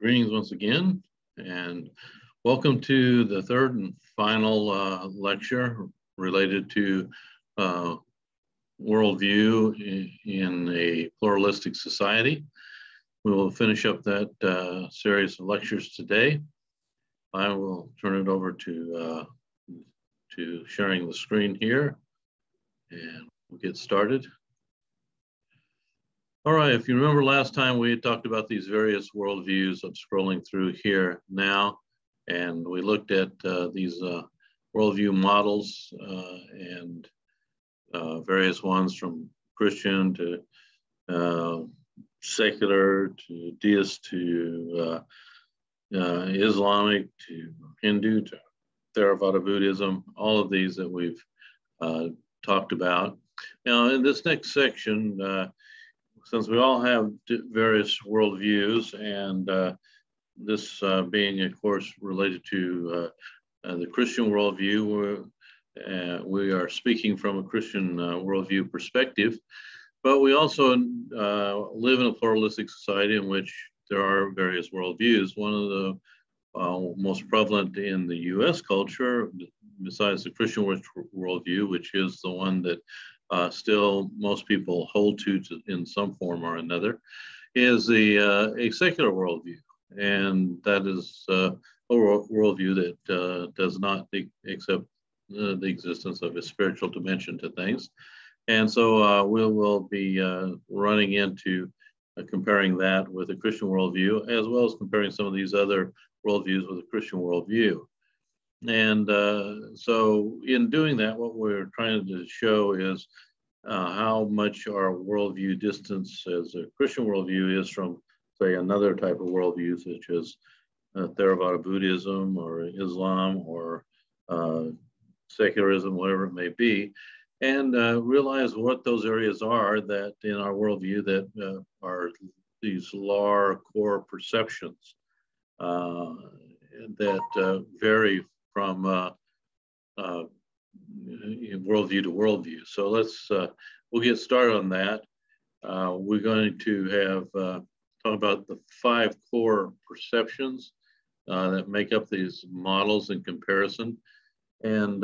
Greetings once again, and welcome to the third and final lecture related to worldview in a pluralistic society. We will finish up that series of lectures today. I will turn it over to sharing the screen here, and we'll get started. All right, if you remember last time, we had talked about these various worldviews. I'm scrolling through here now, and we looked at these worldview models and various ones from Christian to secular to deist to Islamic to Hindu to Theravada Buddhism, all of these that we've talked about. Now, in this next section, since we all have various worldviews, and this being, of course, related to the Christian worldview, we are speaking from a Christian worldview perspective, but we also live in a pluralistic society in which there are various worldviews. One of the most prevalent in the U.S. culture, besides the Christian worldview, which is the one that still most people hold to in some form or another, is a secular worldview. And that is a worldview that does not accept the existence of a spiritual dimension to things. And so we will be running into comparing that with a Christian worldview, as well as comparing some of these other worldviews with a Christian worldview. And so in doing that, what we're trying to show is how much our worldview distance as a Christian worldview is from, say, another type of worldview, such as Theravada Buddhism or Islam or secularism, whatever it may be, and realize what those areas are that in our worldview that are these lower core perceptions that vary from worldview to worldview. So we'll get started on that. We're going to have talk about the 5 core perceptions that make up these models in comparison. And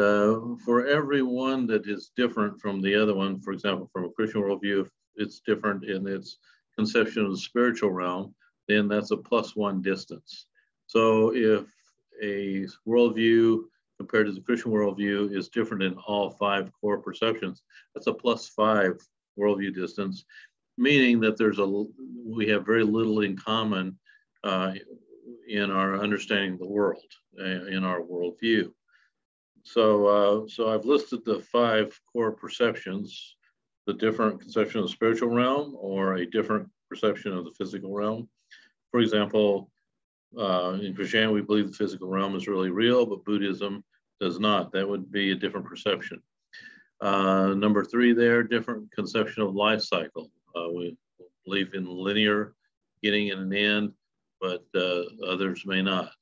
for every one that is different from the other one, for example, from a Christian worldview, if it's different in its conception of the spiritual realm, then that's a +1 distance. So if a worldview compared to the Christian worldview is different in all 5 core perceptions, that's a +5 worldview distance, meaning that we have very little in common in our understanding of the world, in our worldview. So I've listed the 5 core perceptions: the different conception of the spiritual realm or a different perception of the physical realm. For example, in Christianity, we believe the physical realm is really real, but Buddhism does not. That would be a different perception. Number 3 there, different conception of life cycle. We believe in linear beginning and an end, but others may not.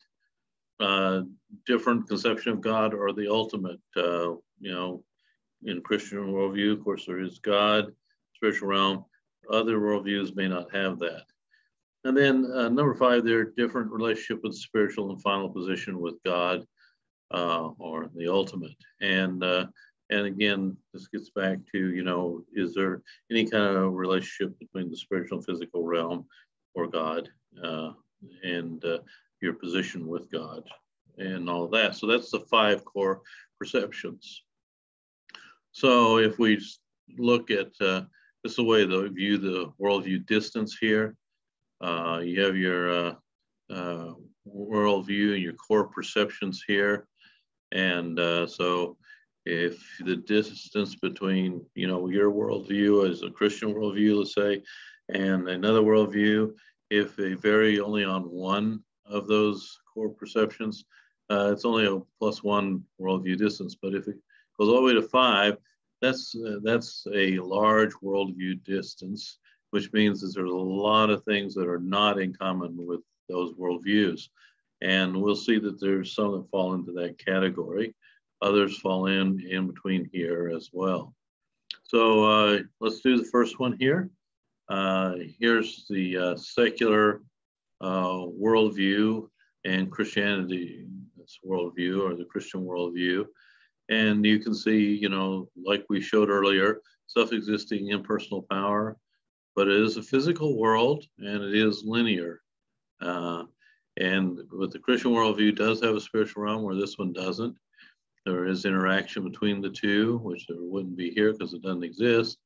Different conception of God or the ultimate. In Christian worldview, of course, there is God, spiritual realm. Other worldviews may not have that. And then number 5 there, different relationship with spiritual and final position with God or the ultimate. And again, this gets back to, is there any kind of relationship between the spiritual and physical realm or God and your position with God and all of that. So that's the 5 core perceptions. So if we look at this is the way to view the worldview distance here. You have your worldview and your core perceptions here. And so if the distance between, your worldview as a Christian worldview, let's say, and another worldview, if they vary only on one of those core perceptions, it's only a +1 worldview distance. But if it goes all the way to 5, that's a large worldview distance, which means that there's a lot of things that are not in common with those worldviews. And we'll see that there's some that fall into that category. Others fall in between here as well. So let's do the first one here. Here's the secular worldview and Christianity's worldview, or the Christian worldview. And you can see, like we showed earlier, self-existing impersonal power, but it is a physical world and it is linear. And with the Christian worldview does have a spiritual realm where this one doesn't. There is interaction between the two, which there wouldn't be here because it doesn't exist.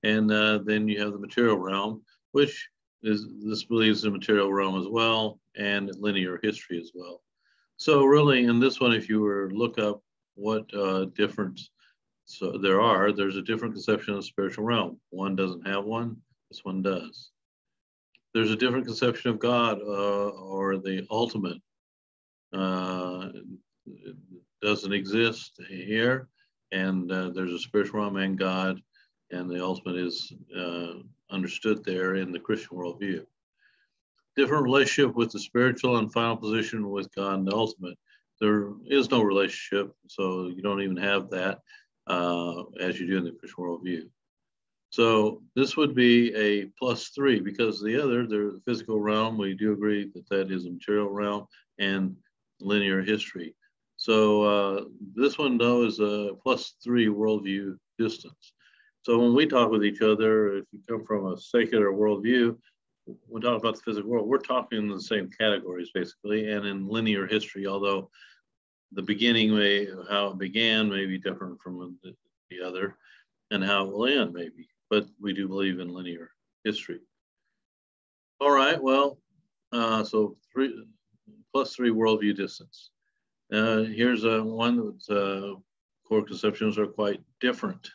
And then you have the material realm, which this believes in the material realm as well, and linear history as well. So really in this one, if you were to look up what difference there's a different conception of the spiritual realm. One doesn't have one, this one does. There's a different conception of God or the ultimate. It doesn't exist here, and there's a spiritual realm and God, and the ultimate is understood there in the Christian worldview. Different relationship with the spiritual and final position with God and the ultimate. There is no relationship, so you don't even have that as you do in the Christian worldview. So this would be a +3 because the physical realm, we do agree that that is a material realm and linear history. So this one though is a +3 worldview distance. So when we talk with each other, if you come from a secular worldview, when we talk about the physical world, we're talking in the same categories basically, and in linear history, although the beginning how it began may be different from the other, and how it will end maybe, but we do believe in linear history. All right, well, so +3 worldview distance. Here's one that core conceptions are quite different.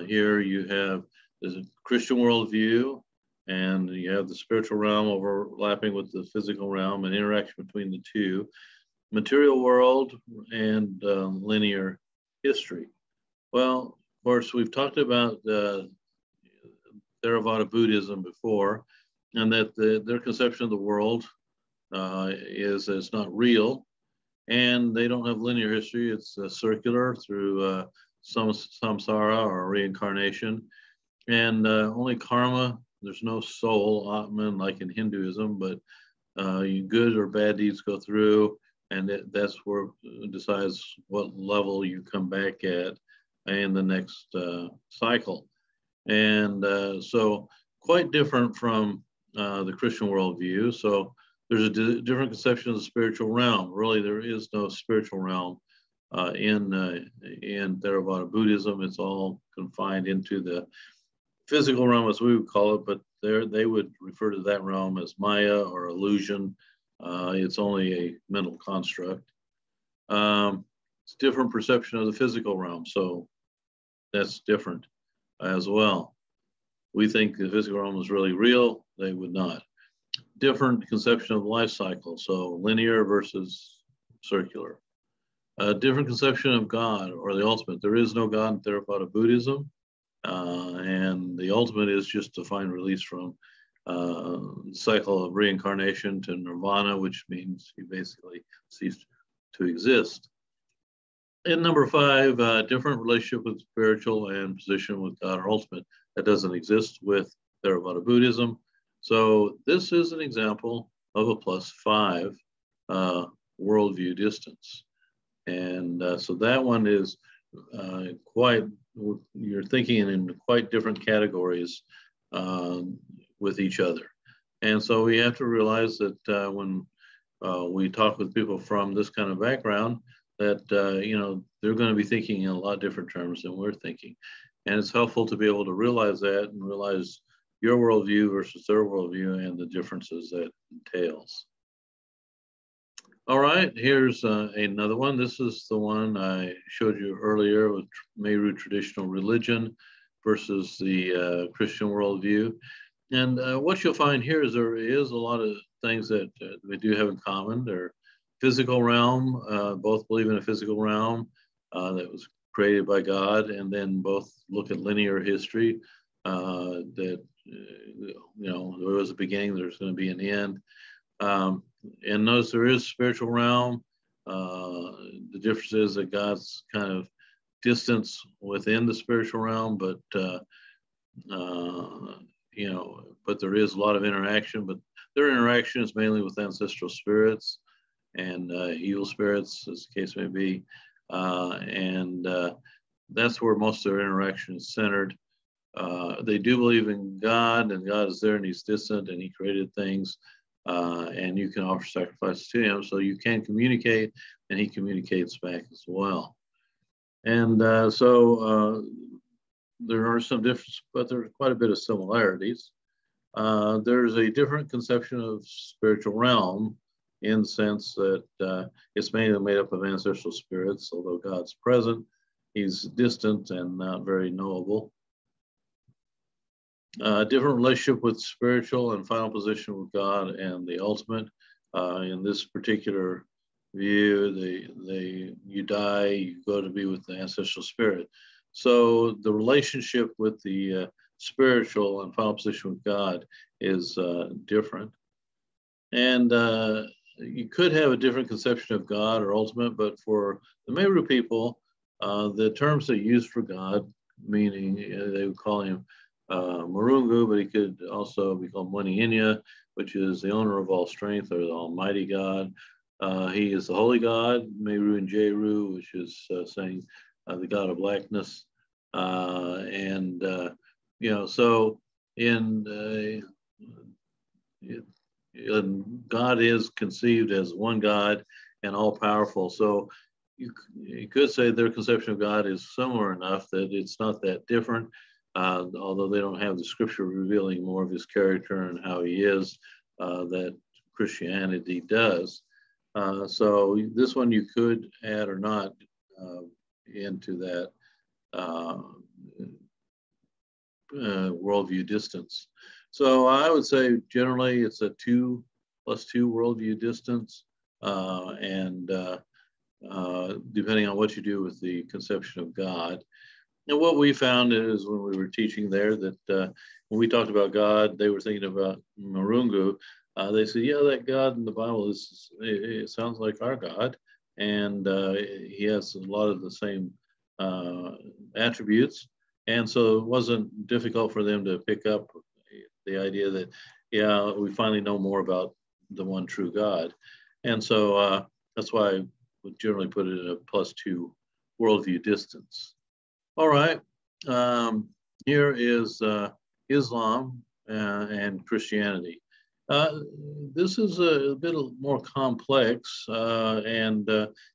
Here you have the Christian worldview, and you have the spiritual realm overlapping with the physical realm and interaction between the two. Material world and linear history. Well, of course, we've talked about Theravada Buddhism before, and that their conception of the world is that it's not real, and they don't have linear history. It's circular through samsara or reincarnation, and only karma. There's no soul, Atman, like in Hinduism, but good or bad deeds go through, and that's where it decides what level you come back at in the next cycle. And so quite different from the Christian worldview. So there's a different conception of the spiritual realm. Really, there is no spiritual realm in Theravada Buddhism. It's all confined into the physical realm, as we would call it, but they would refer to that realm as Maya or illusion. It's only a mental construct. It's different perception of the physical realm, so that's different as well. We think the physical realm is really real. They would not. Different conception of the life cycle, so linear versus circular. A different conception of God or the ultimate. There is no God in Theravada Buddhism, and the ultimate is just to find release from the cycle of reincarnation to nirvana, which means you basically cease to exist. And number 5, different relationship with spiritual and position with God or ultimate. That doesn't exist with Theravada Buddhism. So this is an example of a +5 worldview distance. And so that one is you're thinking in quite different categories with each other. And so we have to realize that when we talk with people from this kind of background, that they're going to be thinking in a lot different terms than we're thinking. And it's helpful to be able to realize that and realize your worldview versus their worldview and the differences that entails. All right, here's another one. This is the one I showed you earlier with Meru traditional religion versus the Christian worldview. And what you'll find here is there is a lot of things that we do have in common. They're physical realm, both believe in a physical realm that was created by God, and then both look at linear history that, there was a beginning, there's going to be an end. And notice there is spiritual realm. The difference is that God's kind of distance within the spiritual realm, but but there is a lot of interaction. But their interaction is mainly with ancestral spirits and evil spirits, as the case may be. That's where most of their interaction is centered. They do believe in God, and God is there and he's distant and he created things, and you can offer sacrifices to him. So you can communicate and he communicates back as well. And there are some differences, but there's quite a bit of similarities. There's a different conception of spiritual realm in the sense that it's mainly made up of ancestral spirits. Although God's present, he's distant and not very knowable. Different relationship with spiritual and final position with God and the ultimate. In this particular view, you die, you go to be with the ancestral spirit. So the relationship with the spiritual and final position with God is different. And you could have a different conception of God or ultimate, but for the Meru people, the terms they use for God, meaning they would call him Marungu, but he could also be called Muniinya, which is the owner of all strength or the Almighty God. He is the Holy God, Meru and Jeru, which is saying the God of blackness. So God is conceived as one God and all powerful. So you could say their conception of God is similar enough that it's not that different, although they don't have the scripture revealing more of his character and how he is that Christianity does. So this one you could add or not into that worldview distance. So I would say generally it's a 2 + 2 worldview distance, and depending on what you do with the conception of God. And what we found is when we were teaching there that when we talked about God, they were thinking about Marungu. They said, yeah, that God in the Bible it sounds like our God, and he has a lot of the same attributes. And so it wasn't difficult for them to pick up the idea that, yeah, we finally know more about the one true God. And so that's why I would generally put it at a +2 worldview distance. All right, here is Islam and Christianity. This is a bit more complex, and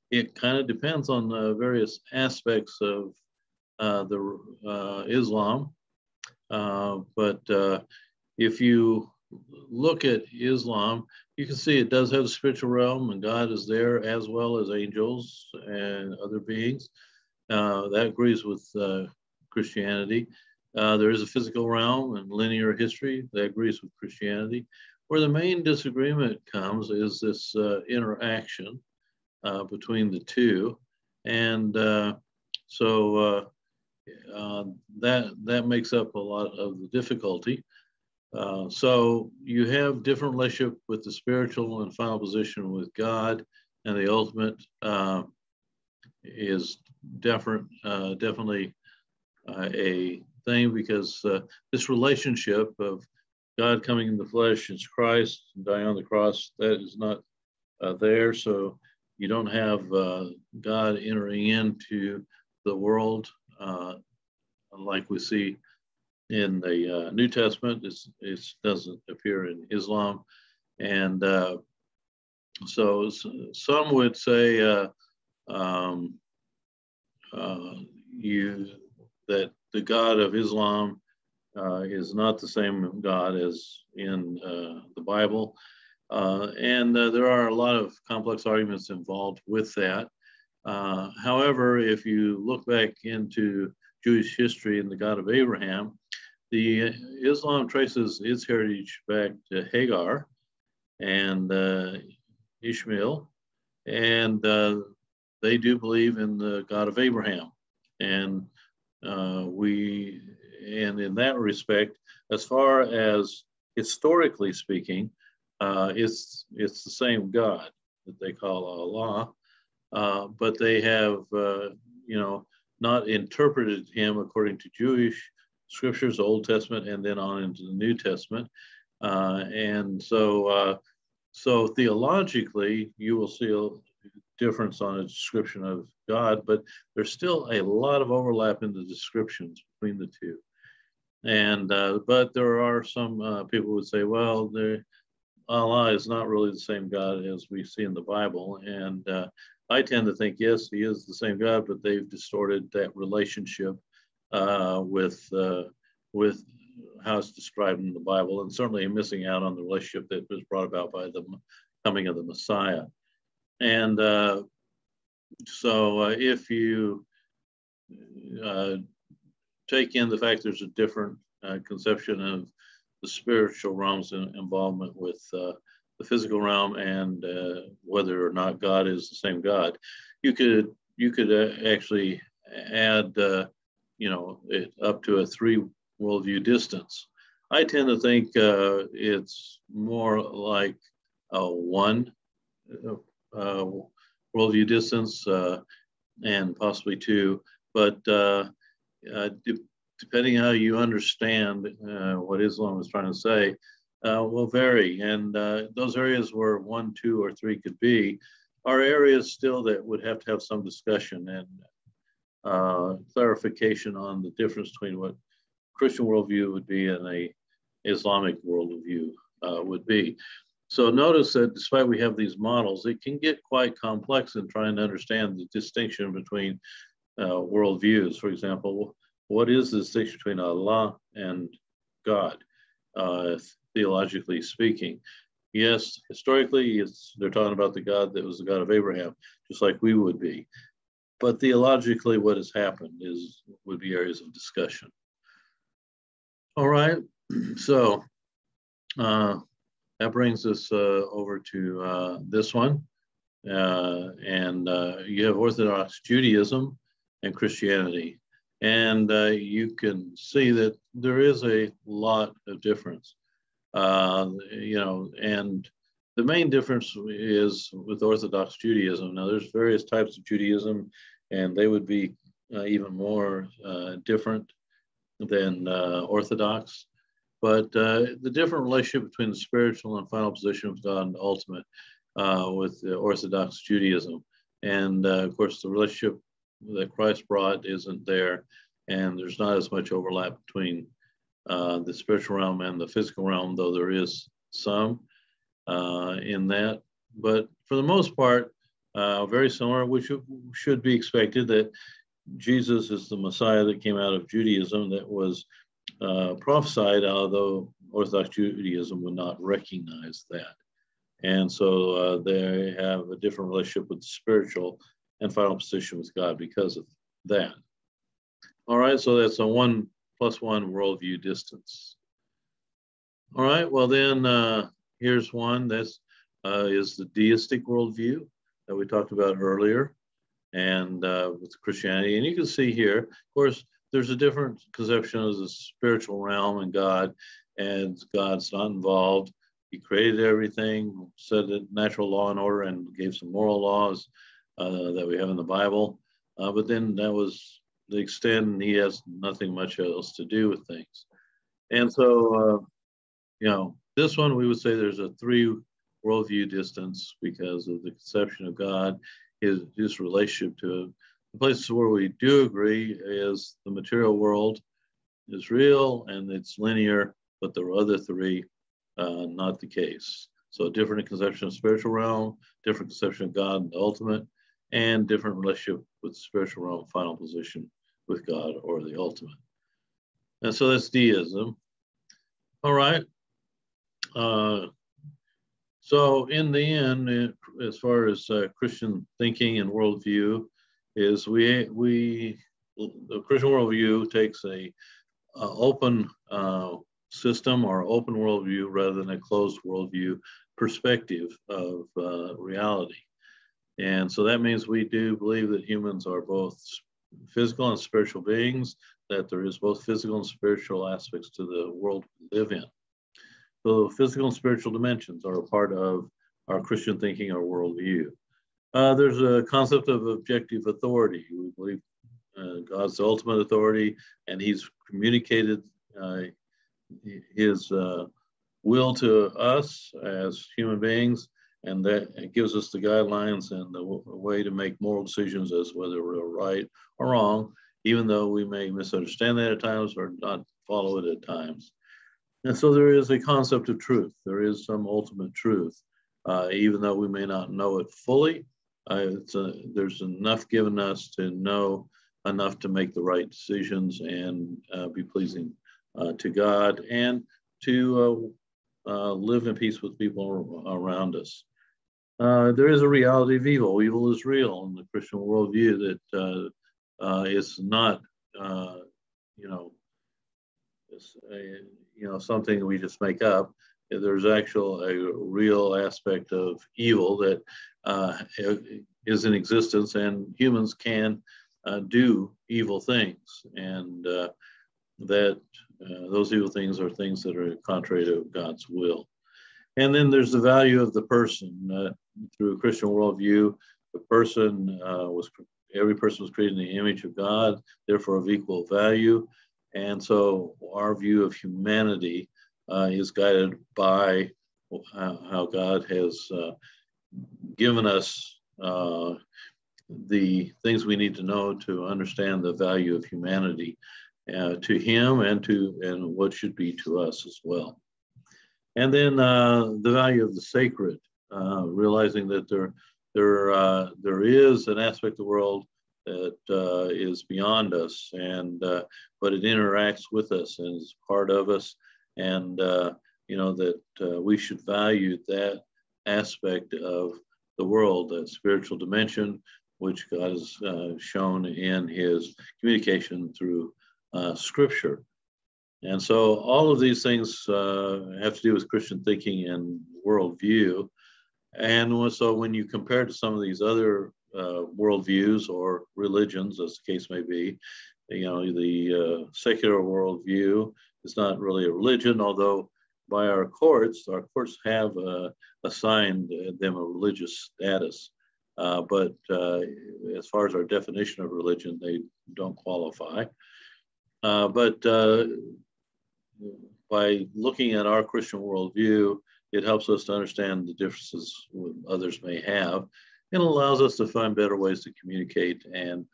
it kind of depends on various aspects of the Islam. But if you look at Islam, you can see it does have a spiritual realm, and God is there as well as angels and other beings. That agrees with Christianity. There is a physical realm and linear history that agrees with Christianity. Where the main disagreement comes is this interaction between the two. And so that makes up a lot of the difficulty. So you have different relationship with the spiritual and final position with God, and the ultimate is definitely a thing, because this relationship of God coming in the flesh as Christ and dying on the cross, that is not there. So you don't have God entering into the world like we see in the New Testament. It doesn't appear in Islam. And so some would say that the God of Islam is not the same God as in the Bible. And there are a lot of complex arguments involved with that. However, if you look back into Jewish history and the God of Abraham, the Islam traces its heritage back to Hagar and Ishmael, and they do believe in the God of Abraham. And in that respect, as far as historically speaking, it's the same God that they call Allah, but they have not interpreted him according to Jewish scriptures, the Old Testament, and then on into the New Testament. And so theologically, you will see a difference on a description of God, but there's still a lot of overlap in the descriptions between the two. And but there are some people who would say, well, Allah is not really the same God as we see in the Bible. And I tend to think, yes, he is the same God, but they've distorted that relationship with how it's described in the Bible, and certainly missing out on the relationship that was brought about by the coming of the Messiah. And so if you take in the fact there's a different conception of the spiritual realm's involvement with the physical realm, and whether or not God is the same God, you could actually add it up to a 3 worldview distance. I tend to think it's more like a 1 worldview distance, and possibly 2, but depending how you understand what Islam is trying to say, will vary. And those areas where 1, 2, or 3 could be are areas still that would have to have some discussion and clarification on the difference between what Christian worldview would be and a Islamic worldview would be. So notice that despite we have these models, it can get quite complex in trying to understand the distinction between worldviews. For example, what is the distinction between Allah and God, theologically speaking? Yes, historically, they're talking about the God that was the God of Abraham, just like we would be. But theologically, what has happened would be areas of discussion. All right, so that brings us over to this one. And you have Orthodox Judaism and Christianity. And you can see that there is a lot of difference. And the main difference is with Orthodox Judaism. Now, there's various types of Judaism, and they would be even more different than Orthodox. But the different relationship between the spiritual and final position of God and ultimate with the Orthodox Judaism. And of course, the relationship that Christ brought isn't there, and there's not as much overlap between the spiritual realm and the physical realm, though there is some in that. But for the most part, very similar, which should be expected, that Jesus is the Messiah that came out of Judaism that was prophesied, although Orthodox Judaism would not recognize that. And so they have a different relationship with the spiritual and final position with God because of that. All right, so that's a 1+1 worldview distance. All right, well then here's one that is the deistic worldview that we talked about earlier, and with Christianity. And you can see here, of course, there's a different conception of the spiritual realm and God, and God's not involved. He created everything, said that natural law and order, and gave some moral laws that we have in the Bible. But then that was the extent, and he has nothing much else to do with things. And so, this one we would say there's a 3 worldview distance because of the conception of God, his relationship to it. The places where we do agree is the material world is real and it's linear, but the other 3, not the case. So different conception of spiritual realm, different conception of God and the ultimate, and different relationship with spiritual realm, final position with God or the ultimate. And so that's deism. All right. So in the end, as far as Christian thinking and worldview, is the Christian worldview takes a open system or open worldview rather than a closed worldview perspective of reality. And so that means we do believe that humans are both physical and spiritual beings, that there is both physical and spiritual aspects to the world we live in. So physical and spiritual dimensions are a part of our Christian thinking or worldview. There's a concept of objective authority. We believe God's the ultimate authority, and he's communicated his will to us as human beings, and that gives us the guidelines and the way to make moral decisions as whether we're right or wrong, even though we may misunderstand that at times or not follow it at times. And so there is a concept of truth. There is some ultimate truth, even though we may not know it fully. There's enough given us to know enough to make the right decisions and be pleasing to God and to live in peace with people around us. There is a reality of evil. Evil is real in the Christian worldview. That it's not, something we just make up. There's actually a real aspect of evil that is in existence, and humans can do evil things, and those evil things are things that are contrary to God's will. And then there's the value of the person. Through a Christian worldview, every person was created in the image of God, therefore of equal value. And so our view of humanity is guided by how God has given us the things we need to know to understand the value of humanity to Him and what should be to us as well. And then the value of the sacred, realizing that there is an aspect of the world that is beyond us, but it interacts with us and is part of us, and that we should value that aspect of the world, that spiritual dimension, which God has shown in His communication through Scripture. And so all of these things have to do with Christian thinking and worldview. And so when you compare to some of these other worldviews or religions, as the case may be, the secular worldview is not really a religion, although by our courts have assigned them a religious status. But as far as our definition of religion, they don't qualify. But by looking at our Christian worldview, it helps us to understand the differences others may have, and allows us to find better ways to communicate and,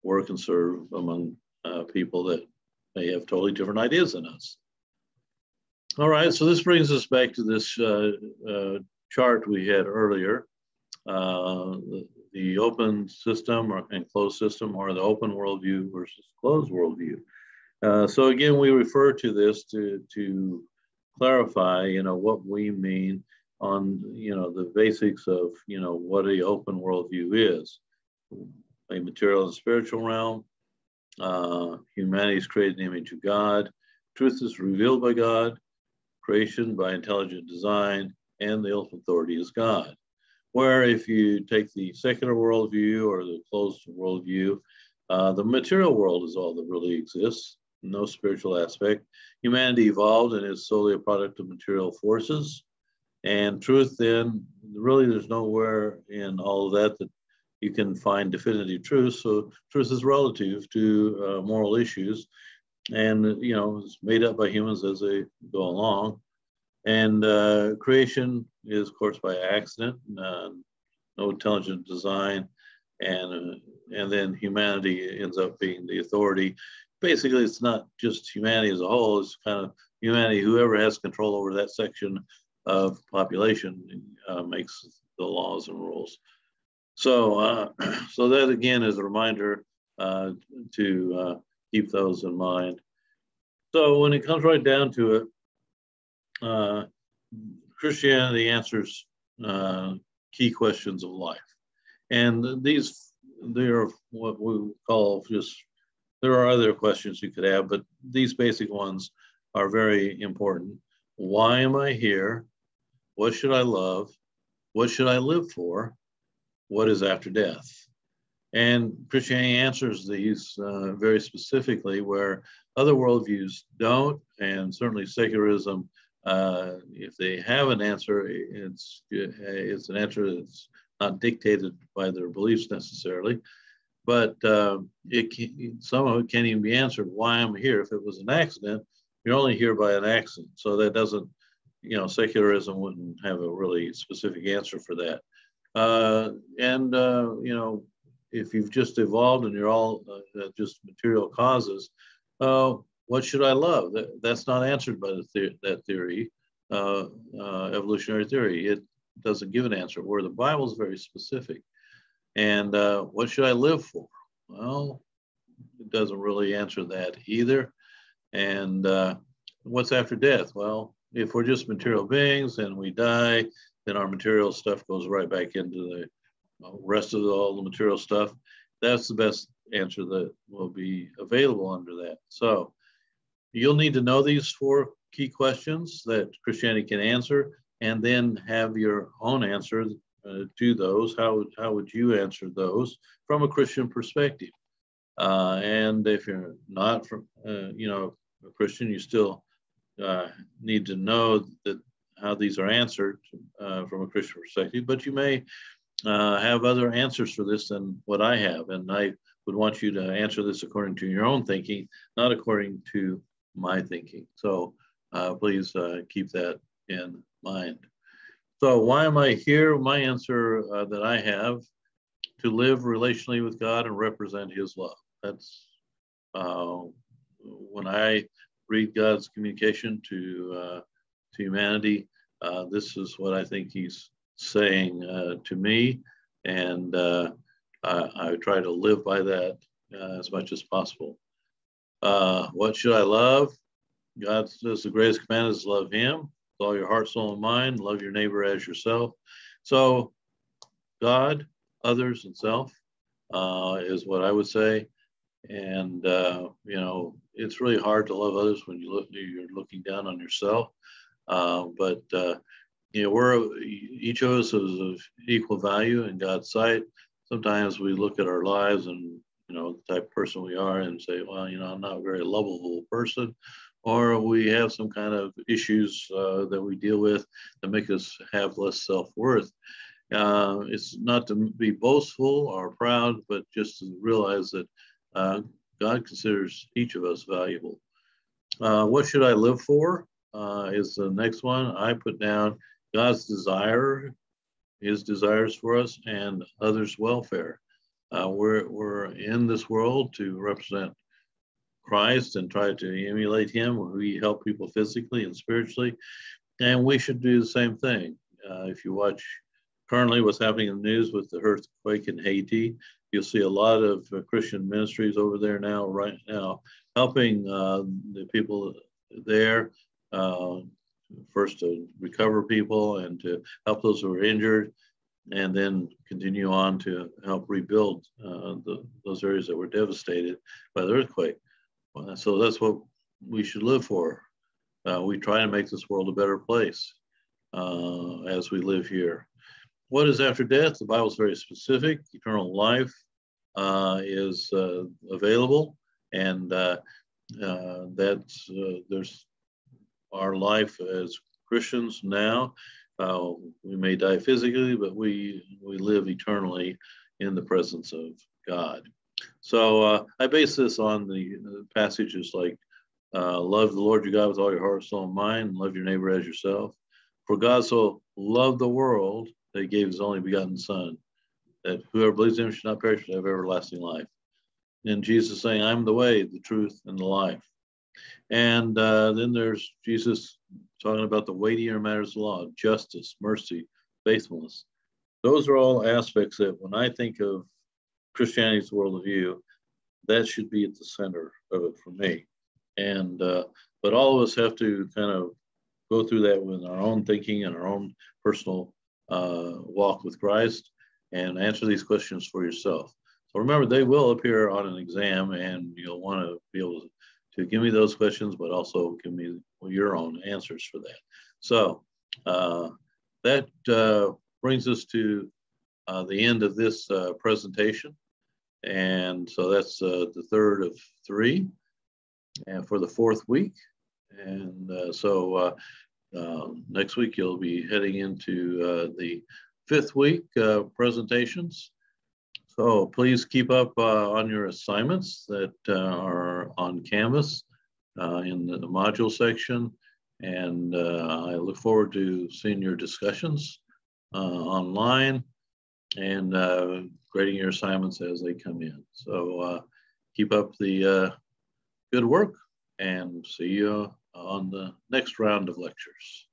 work and serve among people that may have totally different ideas than us. All right, so this brings us back to this chart we had earlier, the open system and closed system, or the open worldview versus closed worldview. So again, we refer to this to clarify, what we mean on, the basics of, what an open worldview is. A material and spiritual realm, humanity is created in the image of God, truth is revealed by God, creation by intelligent design, and the ultimate authority is God. Where if you take the secular worldview or the closed worldview, the material world is all that really exists, no spiritual aspect. Humanity evolved and is solely a product of material forces. And truth, then, really there's nowhere in all of that you can find definitive truth. So truth is relative to moral issues, and it's made up by humans as they go along. And creation is, of course, by accident, no intelligent design, and then humanity ends up being the authority. Basically, it's not just humanity as a whole; it's kind of humanity. Whoever has control over that section of population makes the laws and rules. So, so that again is a reminder to keep those in mind. So when it comes right down to it, Christianity answers key questions of life. And they are what we call there are other questions you could have, but these basic ones are very important. Why am I here? What should I love? What should I live for? What is after death? And Christianity answers these very specifically, where other worldviews don't, and certainly secularism, if they have an answer, it's an answer that's not dictated by their beliefs necessarily, but some of it can't even be answered. Why I'm here? If it was an accident, you're only here by an accident. So that doesn't, secularism wouldn't have a really specific answer for that. If you've just evolved and you're all just material causes, what should I love? That's not answered by that theory, evolutionary theory. It doesn't give an answer, where the Bible is very specific. And what should I live for? Well, it doesn't really answer that either. And what's after death? Well, if we're just material beings and we die, then our material stuff goes right back into the rest of all the material stuff. That's the best answer that will be available under that. So you'll need to know these 4 key questions that Christianity can answer, and then have your own answer to those. How would you answer those from a Christian perspective? And if you're not from, a Christian, you still need to know that how these are answered from a Christian perspective, but you may have other answers for this than what I have. And I would want you to answer this according to your own thinking, not according to my thinking. So please keep that in mind. So why am I here? My answer that I have: to live relationally with God and represent his love. That's when I read God's communication to humanity, this is what I think he's saying to me, and I try to live by that as much as possible. What should I love? God says the greatest command is love him with all your heart, soul, and mind. Love your neighbor as yourself. So God, others, and self is what I would say. And it's really hard to love others when you're looking down on yourself. But we're each of us is of equal value in God's sight. Sometimes we look at our lives and the type of person we are and say, well, I'm not a very lovable person, or we have some kind of issues that we deal with that make us have less self-worth. It's not to be boastful or proud, but just to realize that God considers each of us valuable. What should I live for is the next one. I put down God's desire, his desires for us, and others' welfare. We're in this world to represent Christ and try to emulate him. We help people physically and spiritually, and we should do the same thing. If you watch currently what's happening in the news with the earthquake in Haiti, you'll see a lot of Christian ministries over there right now, helping the people there, first to recover people and to help those who are injured, and then continue on to help rebuild those areas that were devastated by the earthquake. So that's what we should live for. We try to make this world a better place as we live here. What is after death? The Bible is very specific. Eternal life is available, and there's our life as Christians now. We may die physically, but we live eternally in the presence of God. So I base this on the passages like love the Lord your God with all your heart, soul, and mind, and love your neighbor as yourself. For God so loved the world that he gave his only begotten Son, that whoever believes in him should not perish but have everlasting life. And Jesus saying, I'm the way, the truth, and the life. And then there's Jesus talking about the weightier matters of law, justice, mercy, faithfulness. Those are all aspects that when I think of Christianity's worldview, that should be at the center of it for me. And but all of us have to kind of go through that with our own thinking and our own personal walk with Christ, and answer these questions for yourself. So remember, they will appear on an exam, and you'll want to be able to give me those questions, but also give me your own answers for that. So that brings us to the end of this presentation. And so that's the third of 3 and for the 4th week. And so next week, you'll be heading into the 5th week presentations. So please keep up on your assignments that are on Canvas. in the module section. And I look forward to seeing your discussions online and grading your assignments as they come in. So keep up the good work and see you on the next round of lectures.